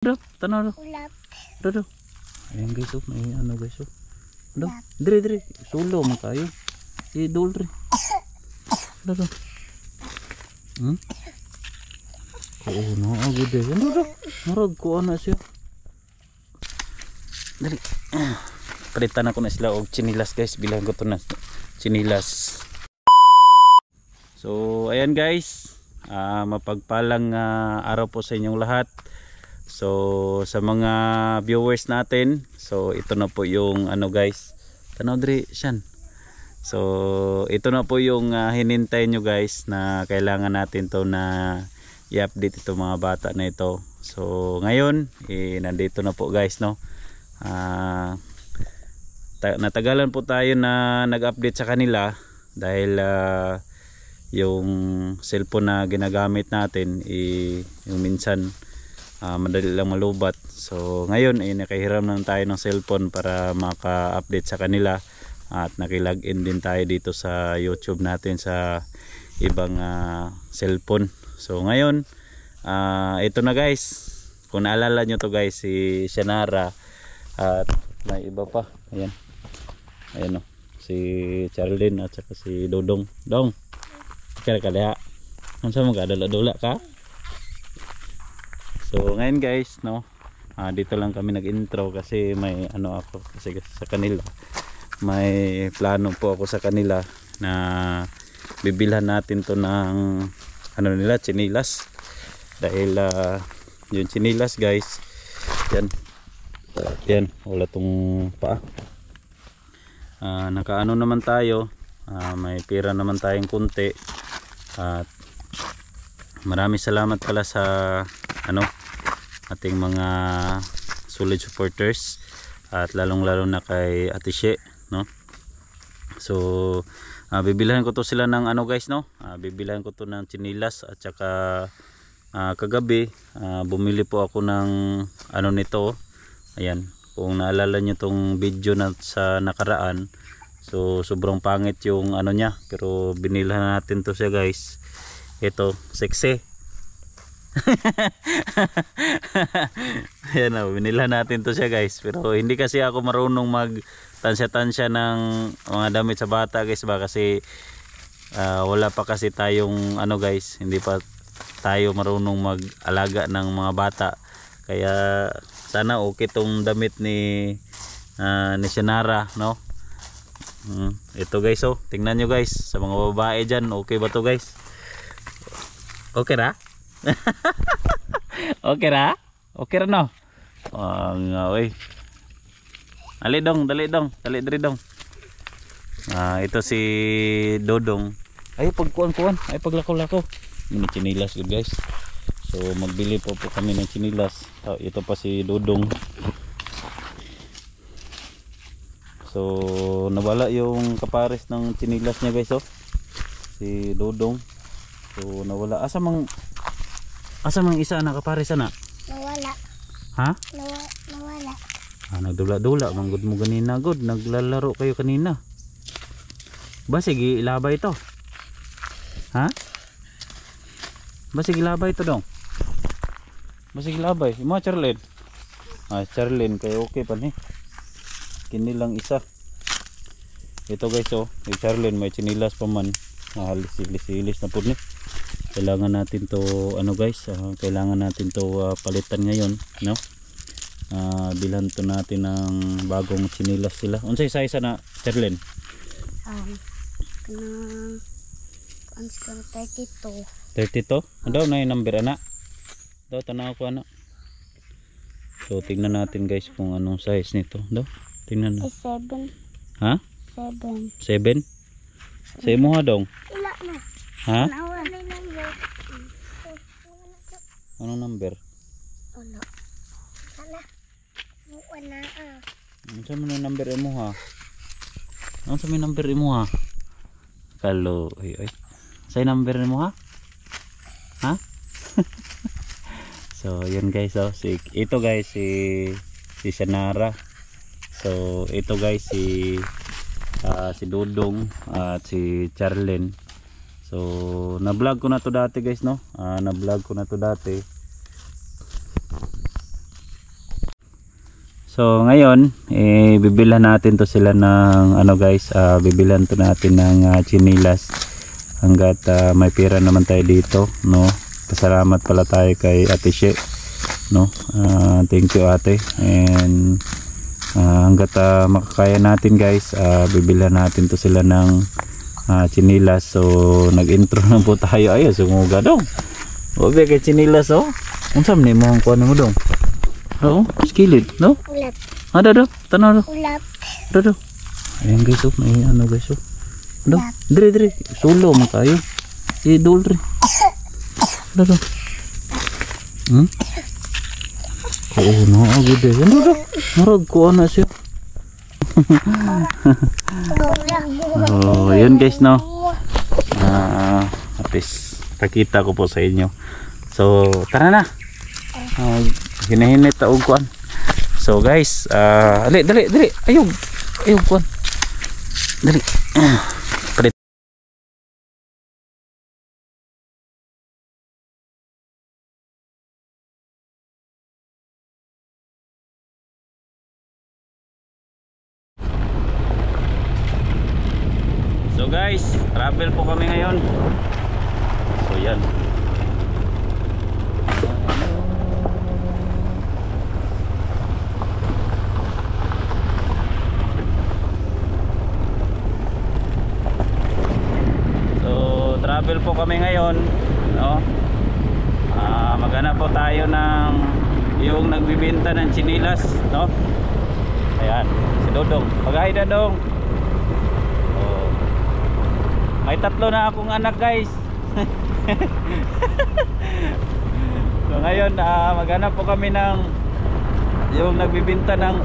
Do, tanaw do. Ulap. Do. Ayan guys, oh, may ano guys, oh. Do, dire. Sulo man kayo. Idol re. Do. Oo, no, agad eh. Do. Marag ko ana siya. Dali. Palitan ako na sila og chinilas guys. Bilang ko to na chinilas. So, ayan guys. Mapagpalang araw po sa inyong lahat. So sa mga viewers natin, so ito na po yung ano guys, tanaw diri siyan. So ito na po yung hinintay nyo guys, na kailangan natin to na i-update ito mga bata na ito. So ngayon nandito na po guys, no. Natagalan po tayo na nag-update sa kanila dahil yung cellphone na ginagamit natin yung minsan madali lang malubat. So ngayon nakahiram lang tayo ng cellphone para maka-update sa kanila, at nakilog-in din tayo dito sa YouTube natin sa ibang cellphone. So ngayon ito na guys, kung naalala nyo to guys, si Shanara at may iba pa, ayan o, si Charlene at saka si Dodong. Kaya kaya ano sa mga dala-dula ka. So ngayon guys, no, dito lang kami nag-intro kasi may ano ako kasi sa kanila. May plano po ako sa kanila na bibilhan natin to ng ano nila, chinilas. Dahil yung chinilas guys, yan, wala tong paa. Nakaano naman tayo, may pira naman tayong kunti. At maraming salamat pala sa ating mga solid supporters, at lalong lalo na kay Ate She, no. So bibilhan ko to sila ng ano guys, no. Bibilhan ko to ng chinilas, at saka kagabi bumili po ako ng ano nito. Ayan, kung naalala nyo tong video na sa nakaraan, so sobrang pangit yung ano nya, pero binilhan natin to siya guys. Ito, sexy. Ayan o, binilhan natin to siya guys. Pero hindi kasi ako marunong mag tansya ng mga damit sa bata guys ba, kasi wala pa kasi tayong ano guys, hindi pa tayo marunong mag-alaga ng mga bata. Kaya sana okay tong damit ni Shanara, no. Ito guys, oh, tingnan nyo guys, sa mga babae dyan, okay ba to guys? Okay ra? Okay ra? Okay ra no? Oy. Dali diri dong. Ito si Dodong. Ay pagkuan, ay paglakaw-lakaw. May chinilas good guys. So magbili po kami ng chinilas. Ito pa si Dodong. So nawala yung kapares ng chinilas niya guys, oh. Si Dodong. So nawala. Asa mang isa na kapares na? Nawala. Ha? Nawala. Nagdula-dula man gud mo ganina god, naglalaro kayo kanina. Ba sige ilabay ito. Ha? Ba sige ilabay ito dong. Ba sige ilabay. Imo Charlene. Charlene kay okay pa ni. Kini lang isa. Ito guys, oh, kay Charlene may chinilas pa man. Silis na po ni. Kailangan natin to ano guys, kailangan natin to palitan ngayon, no. Bilhan to natin ng bagong chinilas sila. Unsay size na Charlene? Kanang 32. 32? Ano na yung number ana? Daw tanaw ko ana. So tingnan natin guys kung anong size nito. Daw tingnan na. 7. Ha? 7. 7? Sa imo ha dong? Ila na. Ha? Ano Anong number? Wala. Wala. Ano sa mga number mo ha? Ano sa mga number mo ha? Kalo, ay. Sa number mo ha? Ha? So, yun guys, oh. Ito guys, si Shanara. So, ito guys, si Dodong at si Charlene. So na-vlog ko na to dati guys, no. Na-vlog ko na to dati. So ngayon, bibilhan natin to sila ng ano guys, bibilhan to natin ng chinilas hanggat may pera naman tayo dito, no. Pasalamat pala tayo kay Ate She, no. Thank you ate, and hanggat makakaya natin guys, bibilhan natin to sila ng chinilas. So nag-intro na po tayo. Ayo sumuga dong. Obe kay chinilas oh. Unsa man mo ang kuan mo dong? Oo, skillet, no? Ulap. Ada do, tanaw do. Ulap. Do. Ayan guys, oh, may ano guys, oh. Do, dire, solo man kayo. Idol re. Do. Oo, no, agad eh. Ano do? Marag ko ano siya. Oh, yun guys, no. At least pakita ko po sa inyo. So, tara na. Hinahinit ta og kuan. So guys, dali. Ayog kuan. Dali. Palit. So guys, travel po kami ngayon. So yan. Travel po kami ngayon, no? Maghanap po tayo ng yung nagbibenta ng chinilas, no? Ayan, si Dodong. Pag-hi Dodong. Oh. May 3 na akong anak guys. So ngayon, maghanap po kami ng yung nagbibenta ng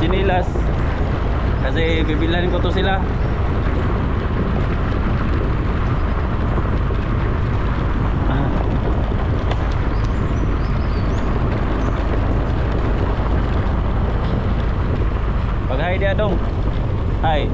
chinilas kasi bibilhan ko to sila. Hi dia dong. Hai.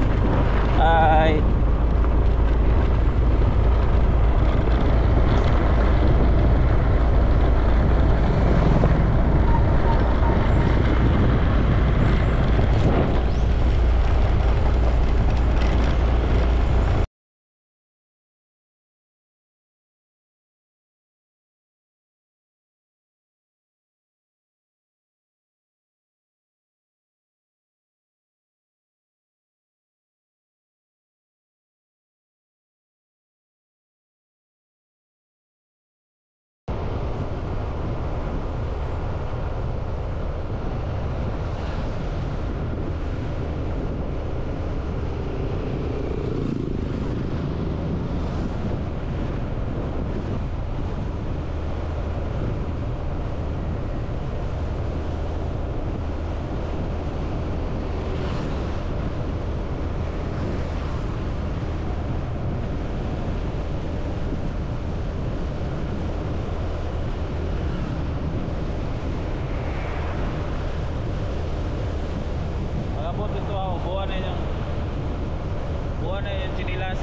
Buwan na yung chinilas.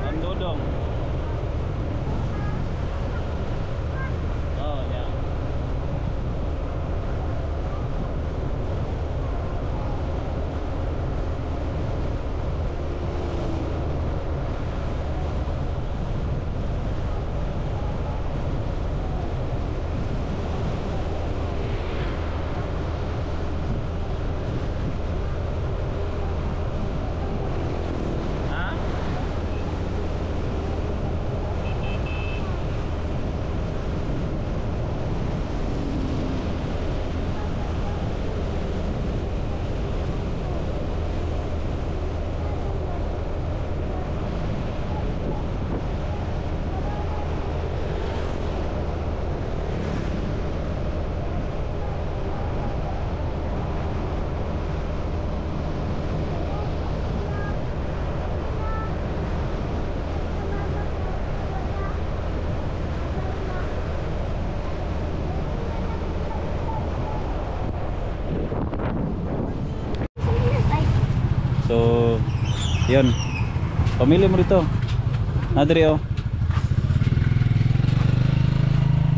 Ang Dodong. Oh, yeah. So, yun. Pamili mo rito. Nadri oh.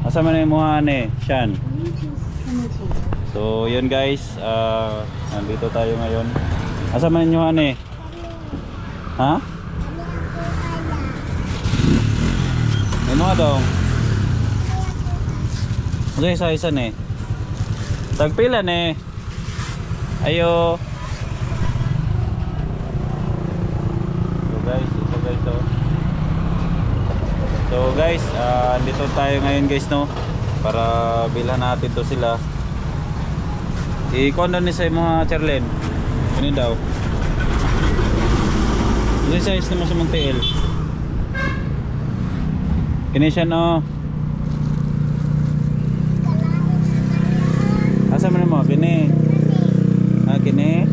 Asa man yung mga Shan? So yun guys, nandito tayo ngayon. Asa man nyo ane? Ha? May mga dong. Ano isa-isa ne? Tagpila ne? Ayo. So guys, ito guys oh. So guys, dito tayo ngayon guys no. Para bilhan natin to sila. I-condon ni sa mga Charlene. Ano daw? Ano size naman sa mga TL? Kini siya no. Asa man mo? Kini. Kini.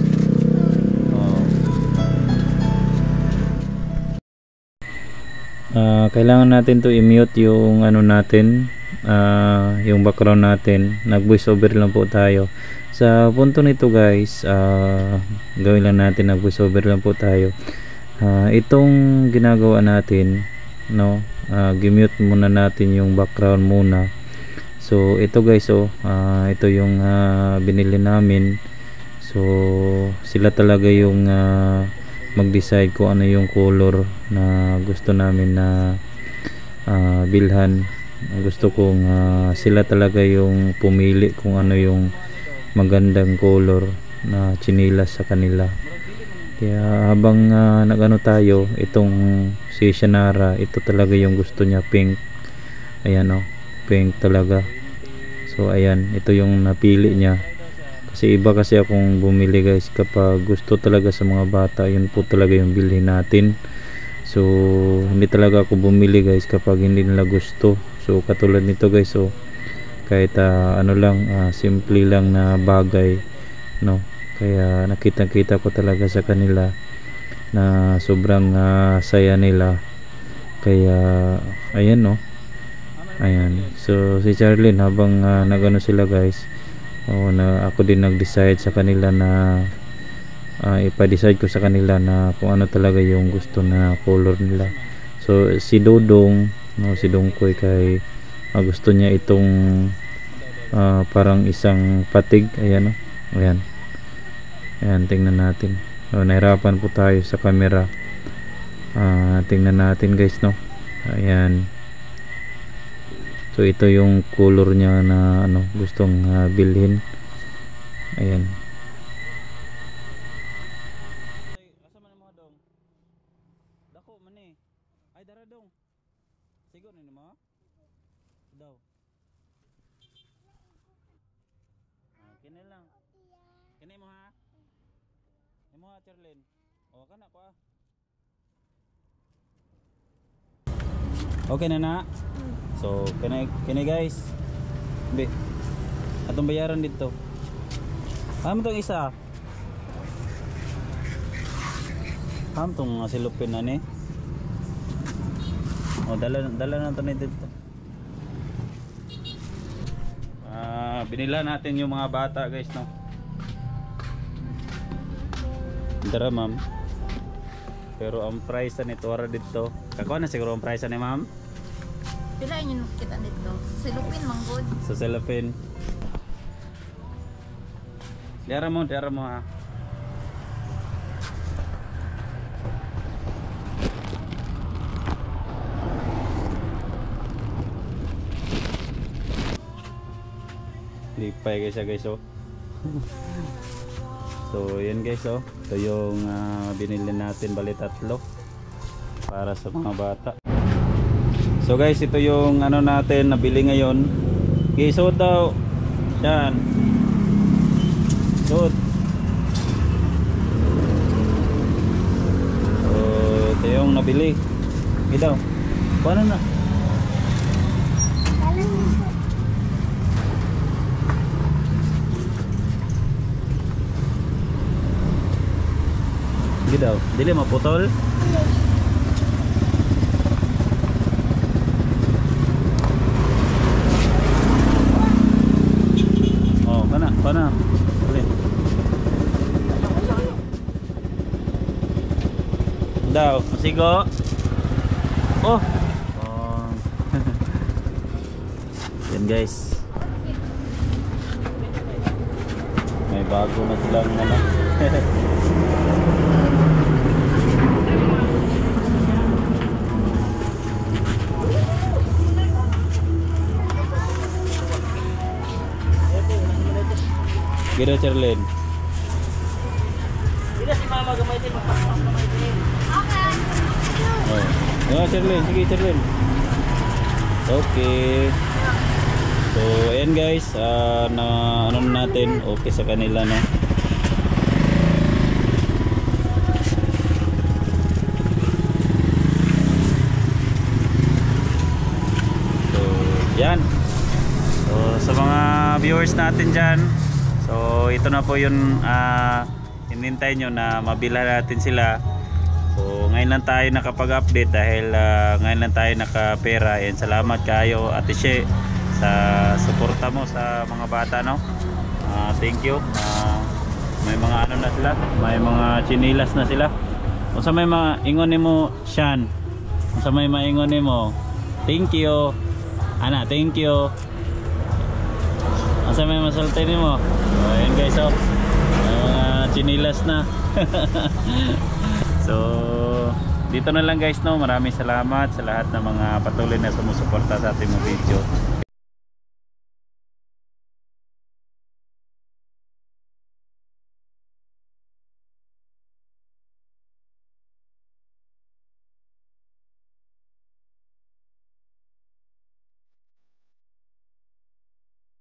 Oh. Kailangan natin to i-mute yung ano natin, yung background natin. Nag voice over lang po tayo. Sa punto nito guys, gawin lang natin, nag voice over lang po tayo. Itong ginagawa natin, no, gimute muna natin yung background muna. So ito guys oh, ito yung binili namin. So sila talaga yung mag-decide kung ano yung color na gusto namin na bilhan. Gusto kong sila talaga yung pumili kung ano yung magandang color na chinilas sa kanila. Kaya habang nagano tayo, itong si Shanara, ito talaga yung gusto niya, pink. Ayan oh, pink talaga. So ayan, ito yung napili niya. Kasi iba kasi akong bumili guys, kapag gusto talaga sa mga bata, yun po talaga yung bilhin natin. So hindi talaga ako bumili guys kapag hindi nila gusto. So katulad nito guys oh, kahit ano lang, simple lang na bagay, no, kaya nakita ko talaga sa kanila na sobrang saya nila. Kaya ayan no, ayan. So si Charlene, habang nagano sila guys, na ako din nag-decide sa kanila na ipa-decide ko sa kanila na kung ano talaga yung gusto na color nila. So si Dodong, no, si Dongkoy, kay gusto niya itong parang isang patig. Ayan oh, ayan. Ayan, tingnan natin. So nahirapan po tayo sa camera. Tingnan natin guys no. Ayan. So ito yung color niya na ano gustong bilhin. Ayan. Asa man mo dong? Dako man eh. Ay dara dong. Sigo ni mo? Daw. Kini lang. Kini mo ha? Imo ha Charlene. O kana ko ah. Okay na na. So kini guys. Be. Atong bayaran dito. Ano tong isa? Tong silupin na ni. O dala na to dito. Binila natin yung mga bata guys no. Dara ma'am. Pero ang price nito ara dito. Kako na siguro ang price ni ma'am. Pila yun kita dito? Silupin manggod. Sa cellophane. Dara mo ha. Lipay guys oh. So yan guys oh, ito yung binili natin, bali 3 para sa mga bata. So guys, ito yung ano natin nabili ngayon. Okay, suot daw. Yan. Suot. So ito yung nabili. Okay daw. Paano na? Hindi daw. Dili maputol. Oh, kana. Dili. Daw, masigo. Oh. Yan guys. bago na silang ano. Gino Charlene. Oh, Charlene, sige Charlene. Okay. So, ayan guys, na ano natin, okay sa kanila no. So, yan. So, sa mga viewers natin dyan, so ito na po yung hinintay nyo na mabila natin sila. So ngayon lang tayo nakapag-update dahil ngayon lang tayo nakapera. And salamat kayo Ate She sa suporta mo sa mga bata no. Thank you. May mga ano na sila, may mga chinilas na sila. Kung sa may mga ingon nimo Shan, kung sa may maingon nimo, thank you. Ana, thank you. Asa may masultay nimo? Oh, ayan guys, oh. May mga chinilas na. So, dito na lang guys no. Maraming salamat sa lahat ng mga patuloy na sumusuporta sa ating mga video.